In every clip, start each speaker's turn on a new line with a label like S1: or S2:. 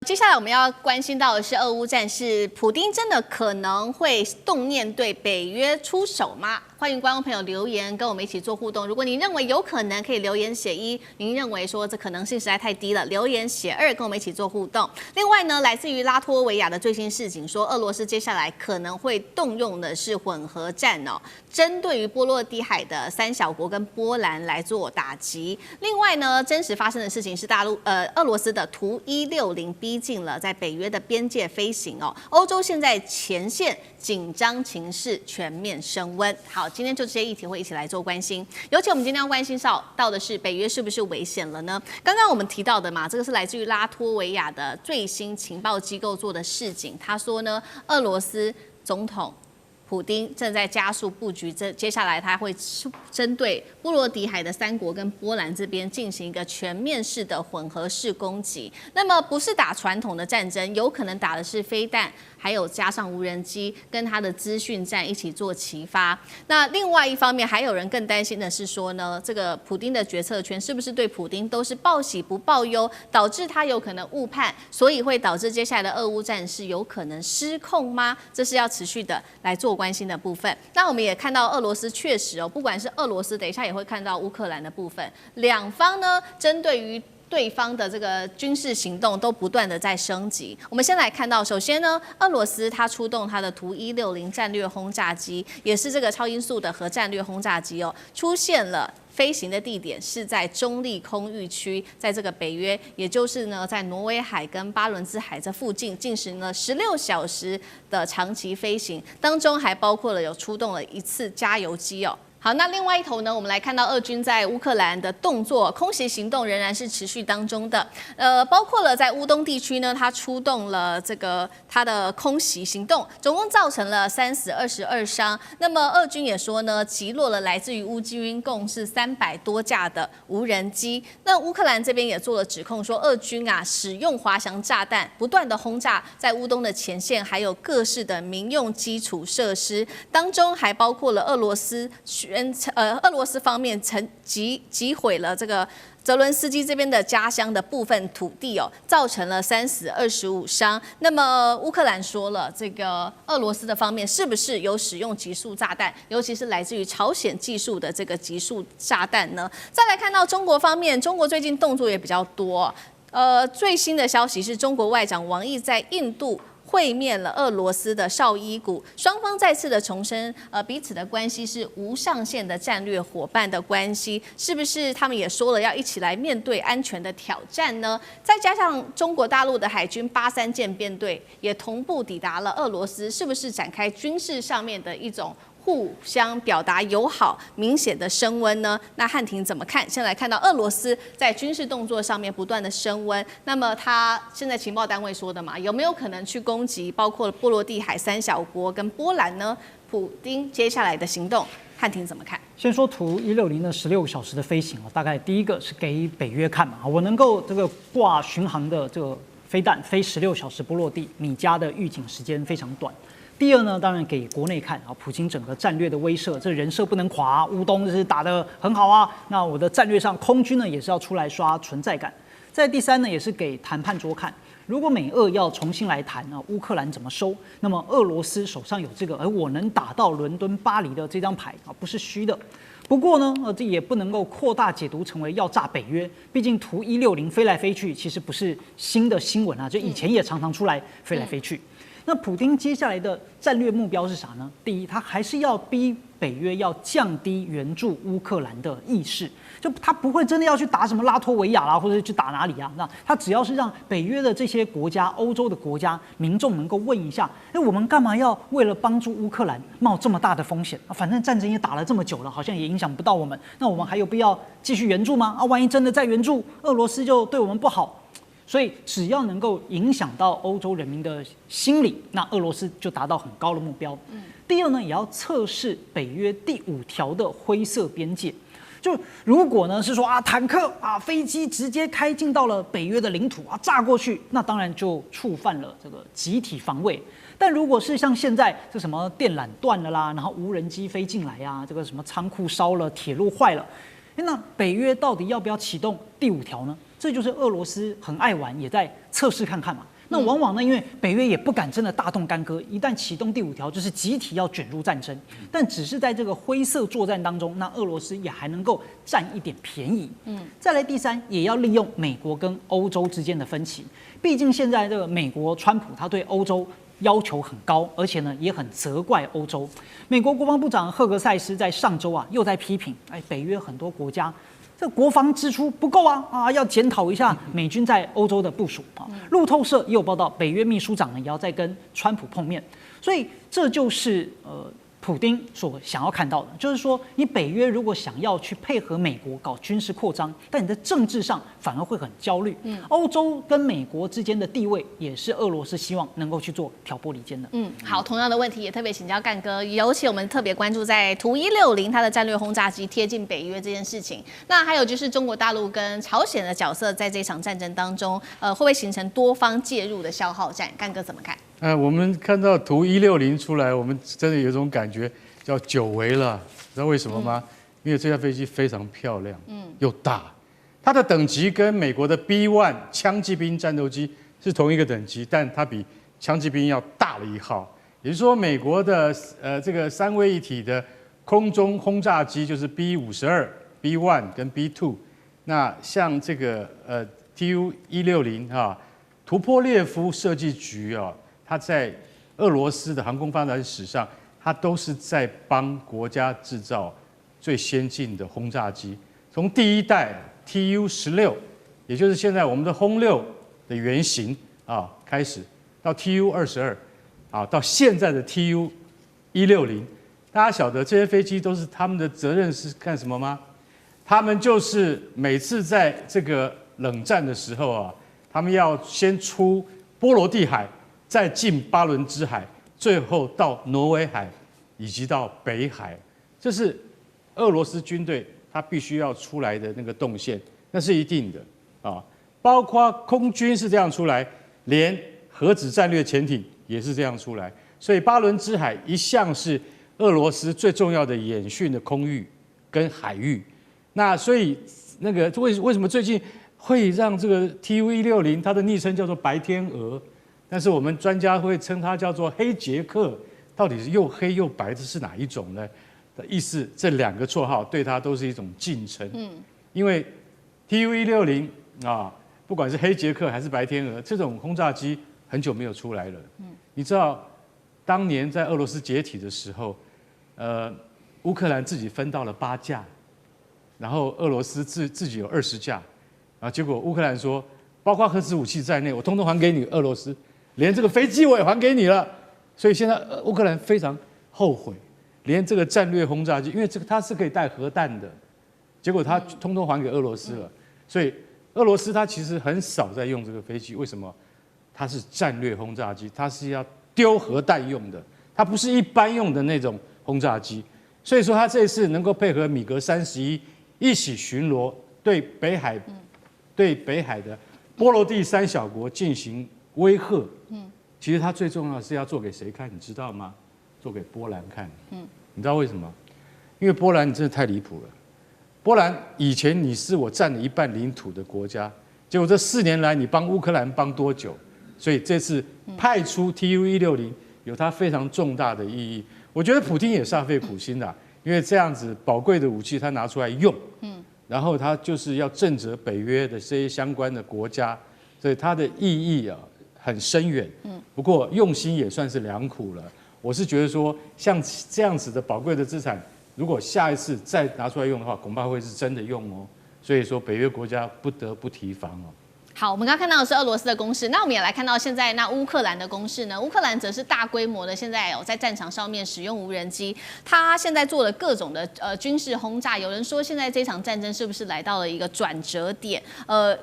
S1: 接下來我們要關心到的是俄烏戰事，普丁真的可能會動念對北約出手嗎？歡迎觀眾朋友留言跟我們一起做互動。如果您認為有可能，可以留言寫1；您認為說這可能性實在太低了，留言寫2，跟我們一起做互動。另外呢，來自於拉脫維亞的最新示警說，俄羅斯接下來可能會動用的是混合戰哦，針對於波羅的海的3小國跟波蘭來做打擊。另外呢，真實發生的事情是俄羅斯的圖160逼近了在北約的邊界飛行哦，歐洲現在前線緊張情勢全面升溫。好，今天就這些議題會一起來做關心。尤其我們今天要關心到的是北約是不是危險了呢？剛剛我們提到的嘛，這個是來自於拉脫維亞的最新情報機構做的示警，他說呢，俄羅斯總統普丁正在加速布局，接下來他會針對波羅的海的3國跟波蘭這邊進行一個全面式的混合式攻擊。那麼不是打傳統的戰爭，有可能打的是飛彈，還有加上無人機跟他的資訊戰一起做齊發。那另外一方面，還有人更擔心的是說呢，這個普丁的決策權是不是對普丁都是報喜不報憂，導致他有可能誤判，所以會導致接下來的俄烏戰事有可能失控嗎？這是要持續的來做關心的部分。那我們也看到俄羅斯確實哦，不管是俄羅斯，等一下也會看到烏克蘭的部分，兩方呢針對於對方的這個軍事行動都不斷的在升級。我們先來看到，首先呢，俄羅斯它出動它的圖160戰略轟炸機，也是這個超音速的核戰略轟炸機哦，出現了。飛行的地點是在中立空域區，在這個北約，也就是呢，在挪威海跟巴倫支海這附近進行了16小時的長期飛行，當中還包括了有出動了1次加油機哦。好，那另外一頭呢，我們來看到俄軍在烏克蘭的動作，空襲行動仍然是持續當中的。包括了在烏東地區呢，它出動了它的空襲行動，總共造成了3死22傷。那麼俄軍也說呢，擊落了來自於烏軍共是300多架的無人機。那烏克蘭這邊也做了指控，說俄軍啊使用滑翔炸彈，不斷的轟炸在烏東的前線，還有各式的民用基礎設施，當中還包括了俄羅斯方面曾擊毀了這個澤倫斯基這邊的家鄉的部分土地哦，造成了3死25傷。那麼烏克蘭說了，這個俄羅斯的方面是不是有使用極速炸彈，尤其是來自於朝鮮技術的這個極速炸彈呢？再來看到中國方面，中國最近動作也比較多。最新的消息是中國外長王毅在印度會面了俄羅斯的紹伊古，雙方再次的重申，彼此的關係是無上限的戰略夥伴的關係，是不是？他們也說了要一起來面對安全的挑戰呢？再加上中國大陸的海軍83艦編隊也同步抵達了俄羅斯，是不是展開軍事上面的一種互相表達友好、明顯的升溫呢？那漢庭怎麼看？先來看到俄羅斯在軍事動作上面不斷的升溫，那麼他現在情報單位說的嘛，有沒有可能去攻擊包括波羅的海3小國跟波蘭呢？普丁接下來的行動，漢庭怎麼看？
S2: 先說圖160的16小時的飛行大概第一個是給北約看嘛，我能夠這個掛巡航的這個飛彈飛16小時不落地，你家的預警時間非常短。第二呢，當然給國內看啊，普京整個戰略的威懾，這人設不能垮，烏東就是打得很好啊。那我的戰略上，空軍呢也是要出來刷存在感。再第三呢，也是給談判桌看，如果美俄要重新來談啊，烏克蘭怎麼收？那麼俄羅斯手上有這個，而我能打到倫敦、巴黎的這張牌啊，不是虛的。不過呢，這也不能夠擴大解讀成為要炸北約，畢竟圖160飛來飛去，其實不是新的新聞啊，就以前也常常出來飛來飛去。那普丁接下來的戰略目標是啥呢？第一，他還是要逼北約要降低援助烏克蘭的意識，就他不會真的要去打什麼拉脫維亞啦，或者去打哪裡啊？那他只要是讓北約的這些國家、歐洲的國家民眾能夠問一下，我們幹嘛要為了幫助烏克蘭冒這麼大的風險啊？反正戰爭也打了這麼久了，好像也影響不到我們，那我們還有必要繼續援助嗎？啊，萬一真的再援助，俄羅斯就對我們不好。所以只要能夠影響到歐洲人民的心理，那俄羅斯就達到很高的目標。第二呢，也要測試北約第5條的灰色邊界。就如果呢是說啊，坦克啊、飛機直接開進到了北約的領土啊，炸過去，那當然就觸犯了這個集體防衛。但如果是像現在這什麼電纜斷了啦，然後無人機飛進來啊，這個什麼倉庫燒了、鐵路壞了，那北約到底要不要啟動第5條呢？這就是俄羅斯很愛玩，也在測試看看嘛。那往往呢，因為北約也不敢真的大動干戈，一旦啟動第5條，就是集體要捲入戰爭。但只是在這個灰色作戰當中，那俄羅斯也還能夠佔一點便宜。再來第3，也要利用美國跟歐洲之間的分歧。畢竟現在這個美國川普他對歐洲要求很高，而且呢也很責怪歐洲。美國國防部長赫格塞斯在上周又在批評，北約很多國家這國防支出不夠要檢討一下美軍在歐洲的部署啊。路透社也有報道，北約秘書長呢也要再跟川普碰面，所以這就是普丁所想要看到的，就是說，你北約如果想要去配合美國搞軍事擴張，但你在政治上反而會很焦慮。歐洲跟美國之間的地位也是俄羅斯希望能夠去做挑撥離間的。
S1: 好，同樣的問題也特別請教幹哥，尤其我們特別關注在圖160它的戰略轟炸機貼近北約這件事情。那還有就是中國大陸跟朝鮮的角色在這場戰爭當中，會不會形成多方介入的消耗戰？幹哥怎麼看？
S3: 我們看到圖160出來，我們真的有一種感覺叫久違了，知道為什麼嗎？因為這架飛機非常漂亮，又大，它的等級跟美國的 B1 槍騎兵戰鬥機是同一個等級，但它比槍騎兵要大了1號。也就是說，美國的這個3位一體的空中轟炸機就是 B52、B1 跟 B2。那像這個TU-160图波列夫設計局它在俄羅斯的航空發展史上，它都是在幫國家製造最先進的轟炸機。從第1代 TU-16，也就是現在我們的轟6的原型開始，到 TU-22，到現在的 TU-160，大家曉得這些飛機都是他們的責任是幹什麼嗎？他們就是每次在這個冷戰的時候他們要先出波羅的海，再進巴倫支海，最後到挪威海，以及到北海，這是俄羅斯軍隊它必須要出來的那個動線，那是一定的包括空軍是這樣出來，連核子戰略潛艇也是這樣出來，所以巴倫支海一向是俄羅斯最重要的演訓的空域跟海域。那所以那個為什麼最近會讓這個 TU-160它的昵稱叫做白天鵝？但是我們專家會稱它叫做黑傑克，到底是又黑又白，這是哪一種呢？的意思，這2個綽號對它都是一種敬稱。因為 TU-160不管是黑傑克還是白天鵝，這種轟炸機很久沒有出來了。你知道，當年在俄羅斯解體的時候，烏克蘭自己分到了8架，然後俄羅斯自己有20架，結果烏克蘭說，包括核子武器在內，我通通還給你俄羅斯。連這個飛機我也還給你了，所以現在烏克蘭非常後悔，連這個戰略轟炸機，因為這個它是可以帶核彈的，結果它通通還給俄羅斯了。所以俄羅斯它其實很少在用這個飛機，為什麼？它是戰略轟炸機，它是要丟核彈用的，它不是一般用的那種轟炸機。所以說它這次能夠配合米格31一起巡邏，對北海的波羅的3小國進行威嚇，其實它最重要的是要做給誰看，你知道嗎？做給波蘭看。你知道為什麼？因為波蘭你真的太離譜了。波蘭以前你是我佔了1半領土的國家，結果這4年來你幫烏克蘭幫多久？所以這次派出 TU-160有它非常重大的意義。我覺得普丁也煞費苦心啦，因為這樣子寶貴的武器他拿出來用，然後他就是要震懾北約的這些相關的國家，所以它的意義很深遠。不過用心也算是良苦了。我是覺得說，像這樣子的寶貴的資產，如果下一次再拿出來用的話，恐怕會是真的用哦。所以說，北約國家不得不提防哦。
S1: 好，我們剛剛看到的是俄羅斯的攻勢，那我們也來看到現在那烏克蘭的攻勢呢。烏克蘭則是大規模的現在在戰場上面使用無人機，他現在做了各種的軍事轟炸。有人說現在這場戰爭是不是來到了一個轉折點？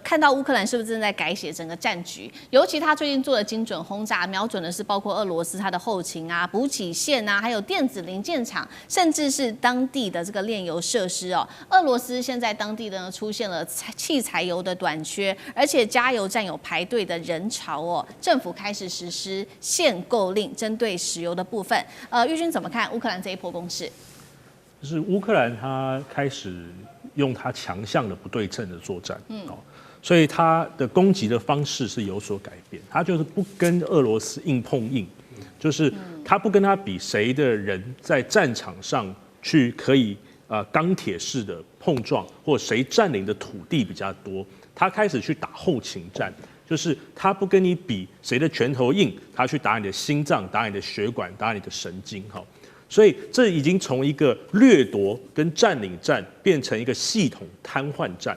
S1: 看到烏克蘭是不是正在改寫整個戰局？尤其他最近做的精準轟炸，瞄準的是包括俄羅斯它的後勤啊、補給線啊，還有電子零件廠，甚至是當地的這個煉油設施哦。俄羅斯現在當地呢出現了汽柴油的短缺，而且加油站有排隊的人潮哦，政府開始實施限購令，針對石油的部分。玉軍怎麼看烏克蘭這一波攻勢？就是
S4: 烏克蘭他開始用他強項的不對稱的作戰，所以他的攻擊的方式是有所改变，他就是不跟俄羅斯硬碰硬，就是他不跟他比誰的人在戰場上去可以鋼鐵式的碰撞，或誰佔領的土地比較多，他開始去打後勤戰，就是他不跟你比誰的拳頭硬，他去打你的心臟、打你的血管、打你的神經哈。所以這已經從一個掠奪跟佔領戰變成一個系統癱瘓戰。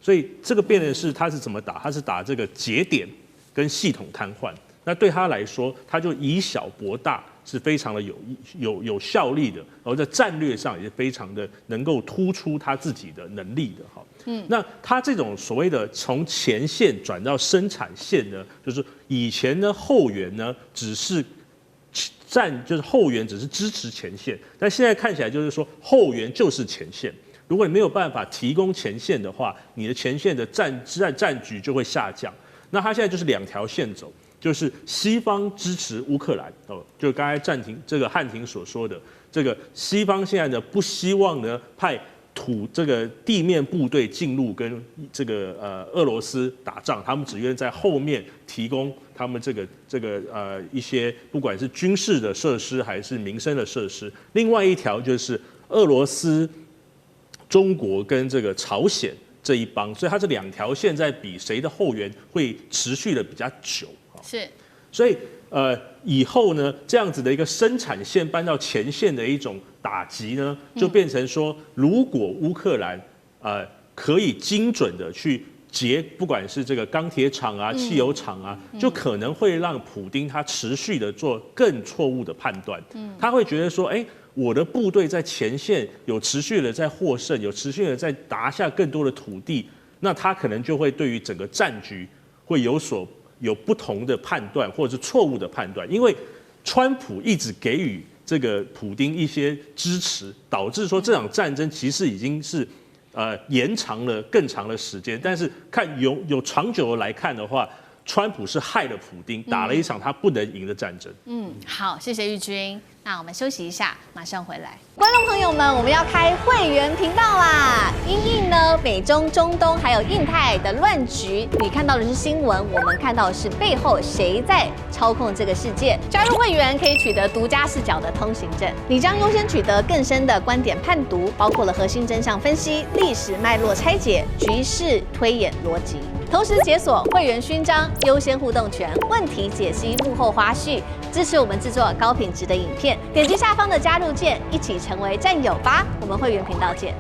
S4: 所以這個變成是他是怎麼打？他是打這個節點跟系統癱瘓。那對他來說，他就以小博大，是非常的有效力的，然後在戰略上也是非常的能夠突出他自己的能力的哈。那他這種所謂的從前線轉到生產線呢，就是以前呢後援呢只是就是後援只是支持前線，但現在看起來就是說後援就是前線。如果你沒有辦法提供前線的話，你的前線的戰局就會下降。那他現在就是2條線走，就是西方支持烏克蘭哦，就剛才汉庭所說的，這個西方現在呢不希望呢派這個地面部隊進入跟這個俄羅斯打仗，他們只願在後面提供他們這個一些不管是軍事的設施還是民生的設施。另外一條就是俄羅斯、中國跟這個朝鮮這一幫，所以它這2條線在比誰的後援會持續的比較久。
S1: 是，
S4: 所以以後呢，這樣子的一個生產線搬到前線的一種打擊呢，就變成說，如果烏克蘭可以精準的去不管是這個鋼鐵廠啊、汽油廠啊，就可能會讓普丁他持續的做更錯誤的判斷。他會覺得說，我的部隊在前線有持續的在獲勝，有持續的在拿下更多的土地，那他可能就會對於整個戰局會有不同的判斷，或者是錯誤的判斷。因為川普一直給予這個普丁一些支持，導致說這場戰爭其實已經是延長了更長的時間。但是看有長久的來看的話，川普是害了普丁，打了一場他不能贏的戰爭。
S1: 好，謝謝玉君。那我們休息一下，馬上回來。觀眾朋友們，我們要開會員頻道啦！因應呢美中、中東還有印太的亂局，你看到的是新聞，我們看到的是背後誰在操控這個世界。加入會員可以取得獨家視角的通行證，你將優先取得更深的觀點判讀，包括了核心真相分析、歷史脈絡拆解、局勢推演邏輯。同時解鎖會員勳章、優先互動權、問題解析、幕後花絮，支持我們制作高品質的影片。點擊下方的加入鍵，一起成為戰友吧！我們會員頻道見。